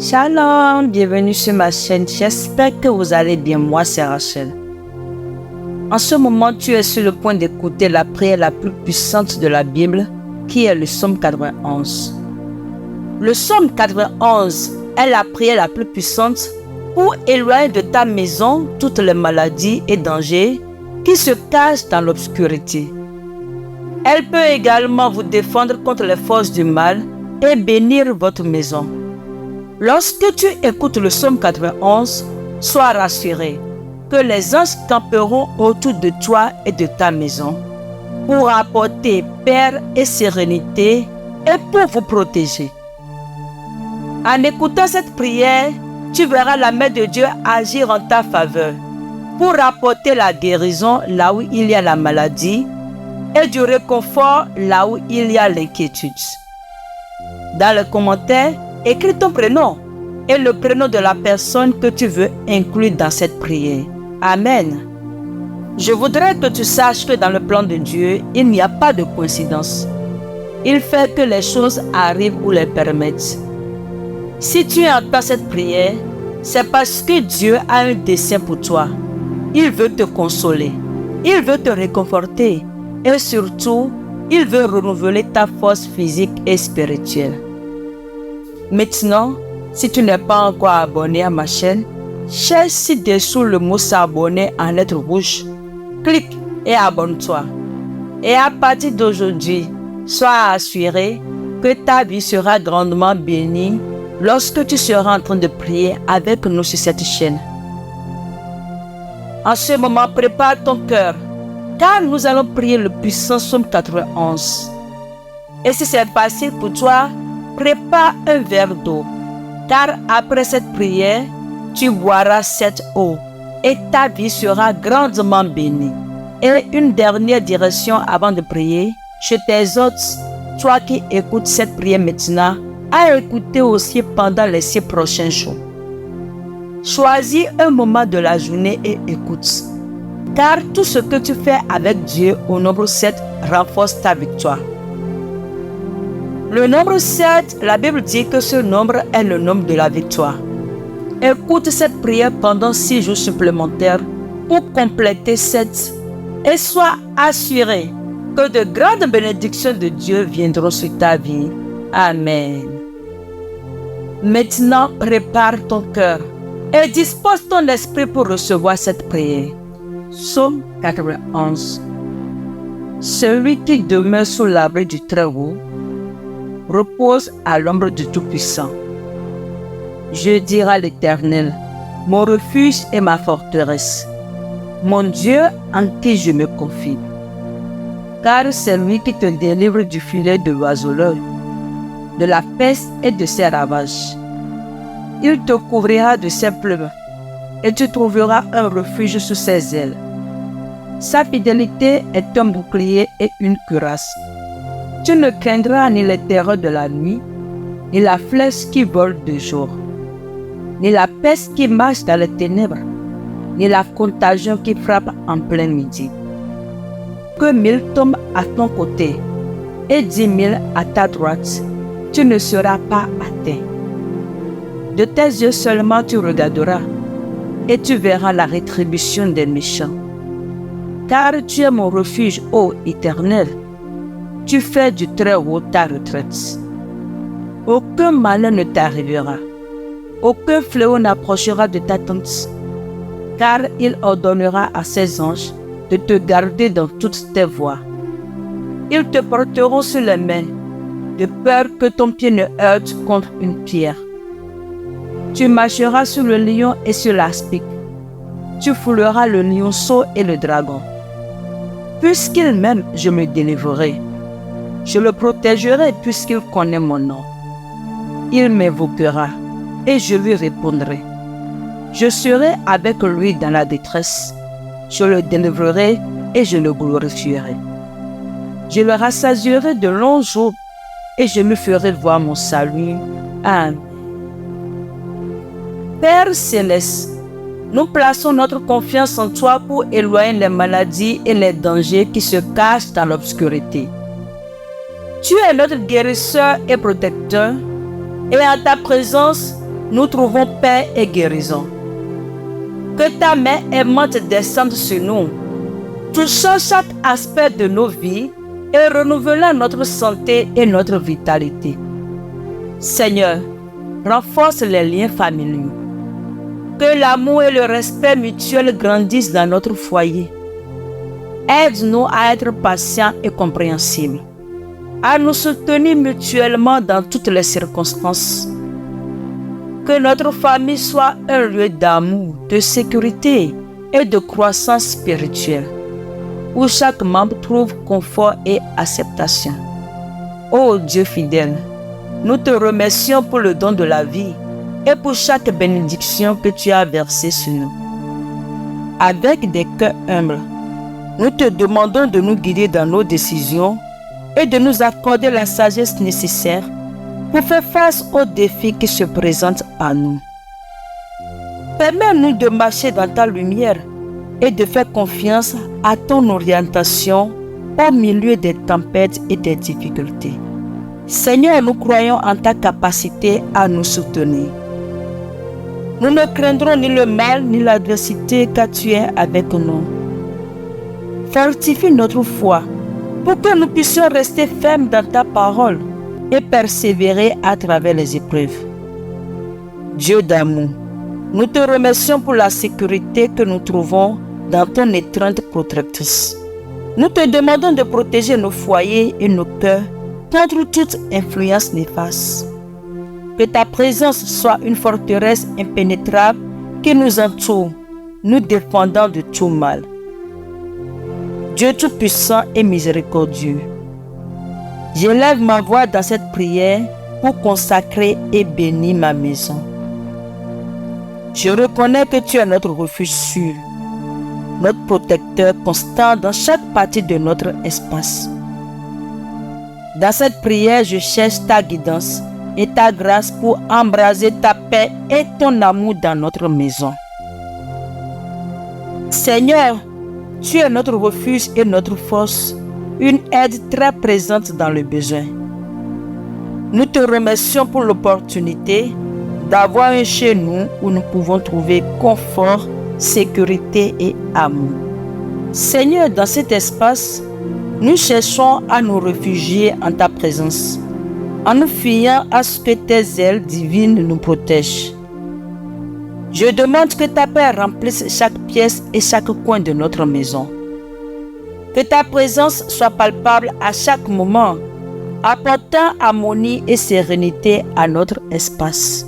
Shalom, bienvenue sur ma chaîne. J'espère que vous allez bien. Moi, c'est Rachel. En ce moment, tu es sur le point d'écouter la prière la plus puissante de la Bible, qui est le Psaume 91. Le Psaume 91 est la prière la plus puissante pour éloigner de ta maison toutes les maladies et dangers qui se cachent dans l'obscurité. Elle peut également vous défendre contre les forces du mal et bénir votre maison. Lorsque tu écoutes le Psaume 91, sois rassuré que les anges camperont autour de toi et de ta maison pour apporter paix et sérénité et pour vous protéger. En écoutant cette prière, tu verras la main de Dieu agir en ta faveur pour apporter la guérison là où il y a la maladie et du réconfort là où il y a l'inquiétude. Dans les commentaires, écris ton prénom et le prénom de la personne que tu veux inclure dans cette prière. Amen. Je voudrais que tu saches que dans le plan de Dieu, il n'y a pas de coïncidence. Il fait que les choses arrivent ou les permettent. Si tu entends cette prière, c'est parce que Dieu a un dessein pour toi. Il veut te consoler, il veut te réconforter et surtout, il veut renouveler ta force physique et spirituelle. Maintenant, si tu n'es pas encore abonné à ma chaîne, cherche ci-dessous le mot s'abonner en lettres rouges. Clique et abonne-toi. Et à partir d'aujourd'hui, sois assuré que ta vie sera grandement bénie lorsque tu seras en train de prier avec nous sur cette chaîne. En ce moment, prépare ton cœur, car nous allons prier le puissant Psaume 91. Et si c'est facile pour toi, prépare un verre d'eau, car après cette prière, tu boiras cette eau et ta vie sera grandement bénie. Et une dernière direction avant de prier, je t'exhorte, toi qui écoutes cette prière maintenant, à écouter aussi pendant les 6 prochains jours. Choisis un moment de la journée et écoute, car tout ce que tu fais avec Dieu au nombre 7 renforce ta victoire. Le nombre 7, la Bible dit que ce nombre est le nombre de la victoire. Écoute cette prière pendant 6 jours supplémentaires pour compléter 7 et sois assuré que de grandes bénédictions de Dieu viendront sur ta vie. Amen. Maintenant, prépare ton cœur et dispose ton esprit pour recevoir cette prière. Psaume 91. Celui qui demeure sous l'abri du Très-Haut repose à l'ombre du Tout-Puissant. Je dirai à l'Éternel, mon refuge et ma forteresse, mon Dieu en qui je me confie. Car c'est lui qui te délivre du filet de l'oiseleur, de la peste et de ses ravages. Il te couvrira de ses plumes et tu trouveras un refuge sous ses ailes. Sa fidélité est un bouclier et une cuirasse. Tu ne craindras ni les terreurs de la nuit, ni la flèche qui vole de jour, ni la peste qui marche dans les ténèbres, ni la contagion qui frappe en plein midi. Que 1000 tombent à ton côté et 10 000 à ta droite, tu ne seras pas atteint. De tes yeux seulement tu regarderas et tu verras la rétribution des méchants. Car tu es mon refuge, ô Éternel. Tu fais du Très-Haut ta retraite. Aucun malheur ne t'arrivera. Aucun fléau n'approchera de ta tente. Car il ordonnera à ses anges de te garder dans toutes tes voies. Ils te porteront sur les mains, de peur que ton pied ne heurte contre une pierre. Tu marcheras sur le lion et sur l'aspic. Tu fouleras le lionceau et le dragon. Puisqu'il m'aime, je me délivrerai. Je le protégerai puisqu'il connaît mon nom. Il m'invoquera et je lui répondrai. Je serai avec lui dans la détresse. Je le délivrerai et je le glorifierai. Je le rassasierai de longs jours et je lui ferai voir mon salut. Amen. Père Céleste, nous plaçons notre confiance en toi pour éloigner les maladies et les dangers qui se cachent dans l'obscurité. Tu es notre guérisseur et protecteur, et en ta présence, nous trouvons paix et guérison. Que ta main aimante descende sur nous, touchant chaque aspect de nos vies et renouvelant notre santé et notre vitalité. Seigneur, renforce les liens familiaux. Que l'amour et le respect mutuel grandissent dans notre foyer. Aide-nous à être patients et compréhensibles, à nous soutenir mutuellement dans toutes les circonstances. Que notre famille soit un lieu d'amour, de sécurité et de croissance spirituelle, où chaque membre trouve confort et acceptation. Ô Dieu fidèle, nous te remercions pour le don de la vie et pour chaque bénédiction que tu as versée sur nous. Avec des cœurs humbles, nous te demandons de nous guider dans nos décisions et de nous accorder la sagesse nécessaire pour faire face aux défis qui se présentent à nous. Permets-nous de marcher dans ta lumière et de faire confiance à ton orientation au milieu des tempêtes et des difficultés. Seigneur, nous croyons en ta capacité à nous soutenir. Nous ne craindrons ni le mal ni l'adversité car tu es avec nous. Fortifie notre foi pour que nous puissions rester fermes dans ta parole et persévérer à travers les épreuves. Dieu d'amour, nous te remercions pour la sécurité que nous trouvons dans ton étreinte protectrice. Nous te demandons de protéger nos foyers et nos cœurs contre toute influence néfaste. Que ta présence soit une forteresse impénétrable qui nous entoure, nous défendant de tout mal. Dieu Tout-Puissant et miséricordieux, j'élève ma voix dans cette prière pour consacrer et bénir ma maison. Je reconnais que tu es notre refuge sûr, notre protecteur constant dans chaque partie de notre espace. Dans cette prière, je cherche ta guidance et ta grâce pour embraser ta paix et ton amour dans notre maison. Seigneur, tu es notre refuge et notre force, une aide très présente dans le besoin. Nous te remercions pour l'opportunité d'avoir un chez nous où nous pouvons trouver confort, sécurité et amour. Seigneur, dans cet espace, nous cherchons à nous réfugier en ta présence, en nous fiant à ce que tes ailes divines nous protègent. Je demande que ta paix remplisse chaque pièce et chaque coin de notre maison. Que ta présence soit palpable à chaque moment, apportant harmonie et sérénité à notre espace.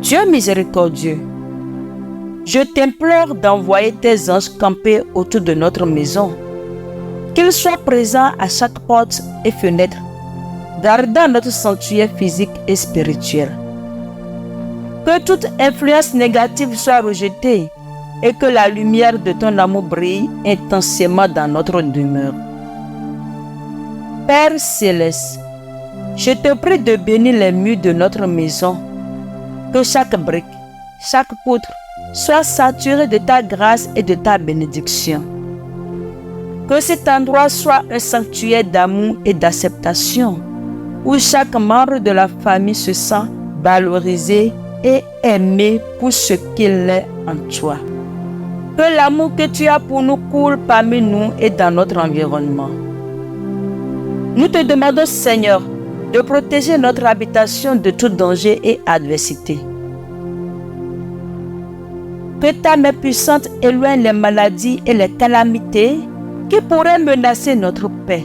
Dieu miséricordieux, je t'implore d'envoyer tes anges camper autour de notre maison, qu'ils soient présents à chaque porte et fenêtre, gardant notre sanctuaire physique et spirituel. Que toute influence négative soit rejetée et que la lumière de ton amour brille intensément dans notre demeure. Père céleste, je te prie de bénir les murs de notre maison, que chaque brique, chaque poutre soit saturée de ta grâce et de ta bénédiction. Que cet endroit soit un sanctuaire d'amour et d'acceptation, où chaque membre de la famille se sent valorisé et aimé pour ce qu'il est en toi. Que l'amour que tu as pour nous coule parmi nous et dans notre environnement. Nous te demandons, Seigneur, de protéger notre habitation de tout danger et adversité. Que ta main puissante éloigne les maladies et les calamités qui pourraient menacer notre paix.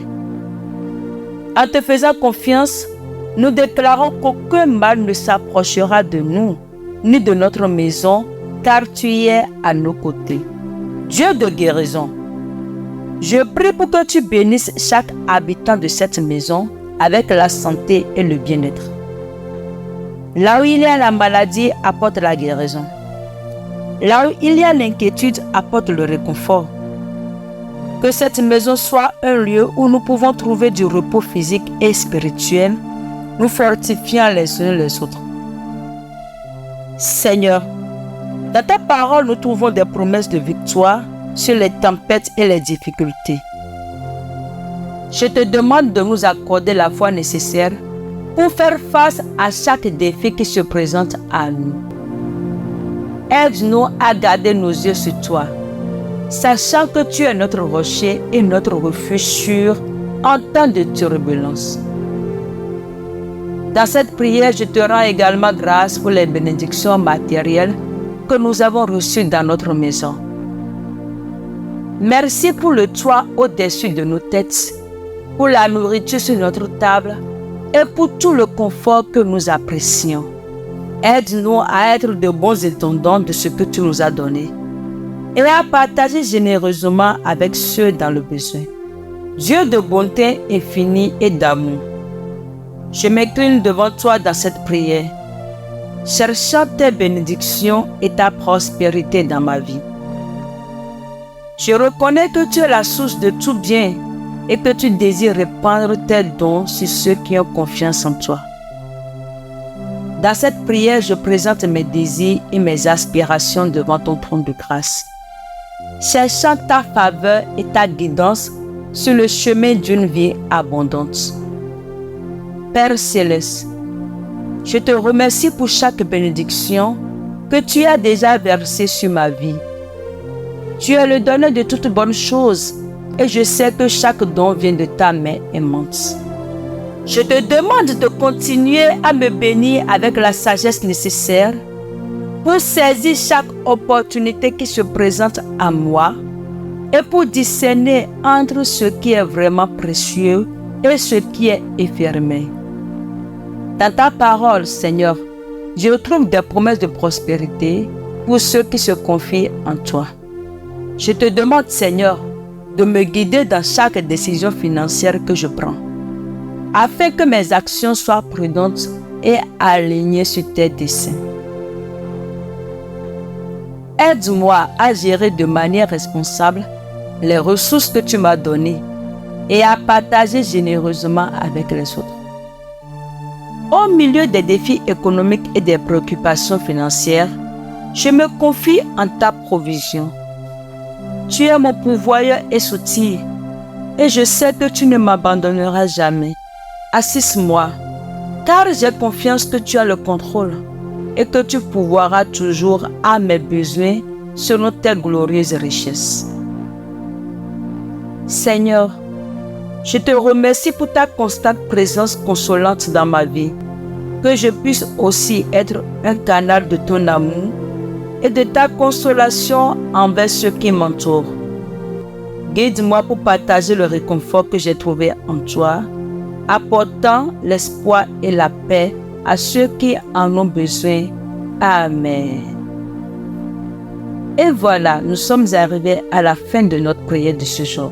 En te faisant confiance, nous déclarons qu'aucun mal ne s'approchera de nous, ni de notre maison, car tu es à nos côtés. Dieu de guérison, je prie pour que tu bénisses chaque habitant de cette maison avec la santé et le bien-être. Là où il y a la maladie, apporte la guérison. Là où il y a l'inquiétude, apporte le réconfort. Que cette maison soit un lieu où nous pouvons trouver du repos physique et spirituel, nous fortifiant les uns les autres. Seigneur, dans ta parole, nous trouvons des promesses de victoire sur les tempêtes et les difficultés. Je te demande de nous accorder la foi nécessaire pour faire face à chaque défi qui se présente à nous. Aide-nous à garder nos yeux sur toi, sachant que tu es notre rocher et notre refuge sûr en temps de turbulence. Dans cette prière, je te rends également grâce pour les bénédictions matérielles que nous avons reçues dans notre maison. Merci pour le toit au-dessus de nos têtes, pour la nourriture sur notre table et pour tout le confort que nous apprécions. Aide-nous à être de bons étendants de ce que tu nous as donné et à partager généreusement avec ceux dans le besoin. Dieu de bonté infinie et d'amour, je m'incline devant toi dans cette prière, cherchant tes bénédictions et ta prospérité dans ma vie. Je reconnais que tu es la source de tout bien et que tu désires répandre tes dons sur ceux qui ont confiance en toi. Dans cette prière, je présente mes désirs et mes aspirations devant ton trône de grâce, cherchant ta faveur et ta guidance sur le chemin d'une vie abondante. Père Céleste, je te remercie pour chaque bénédiction que tu as déjà versée sur ma vie. Tu es le donneur de toutes bonnes choses et je sais que chaque don vient de ta main aimante. Je te demande de continuer à me bénir avec la sagesse nécessaire pour saisir chaque opportunité qui se présente à moi et pour discerner entre ce qui est vraiment précieux et ce qui est éphémère. Dans ta parole, Seigneur, je retrouve des promesses de prospérité pour ceux qui se confient en toi. Je te demande, Seigneur, de me guider dans chaque décision financière que je prends, afin que mes actions soient prudentes et alignées sur tes desseins. Aide-moi à gérer de manière responsable les ressources que tu m'as données et à partager généreusement avec les autres. Au milieu des défis économiques et des préoccupations financières, je me confie en ta provision. Tu es mon pourvoyeur et soutien, et je sais que tu ne m'abandonneras jamais. Assiste-moi, car j'ai confiance que tu as le contrôle et que tu pourvoiras toujours à mes besoins selon tes glorieuses richesses. Seigneur, je te remercie pour ta constante présence consolante dans ma vie, que je puisse aussi être un canal de ton amour et de ta consolation envers ceux qui m'entourent. Guide-moi pour partager le réconfort que j'ai trouvé en toi, apportant l'espoir et la paix à ceux qui en ont besoin. Amen. Et voilà, nous sommes arrivés à la fin de notre prière de ce jour.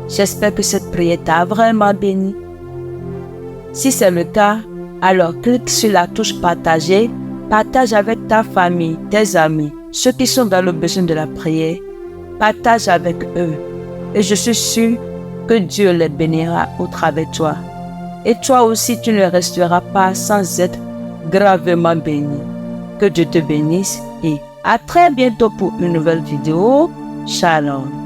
J'espère que cette prière t'a vraiment béni. Si c'est le cas, alors clique sur la touche partager, partage avec ta famille, tes amis, ceux qui sont dans le besoin de la prière, partage avec eux. Et je suis sûre que Dieu les bénira au travers de toi. Et toi aussi, tu ne resteras pas sans être gravement béni. Que Dieu te bénisse et à très bientôt pour une nouvelle vidéo. Shalom.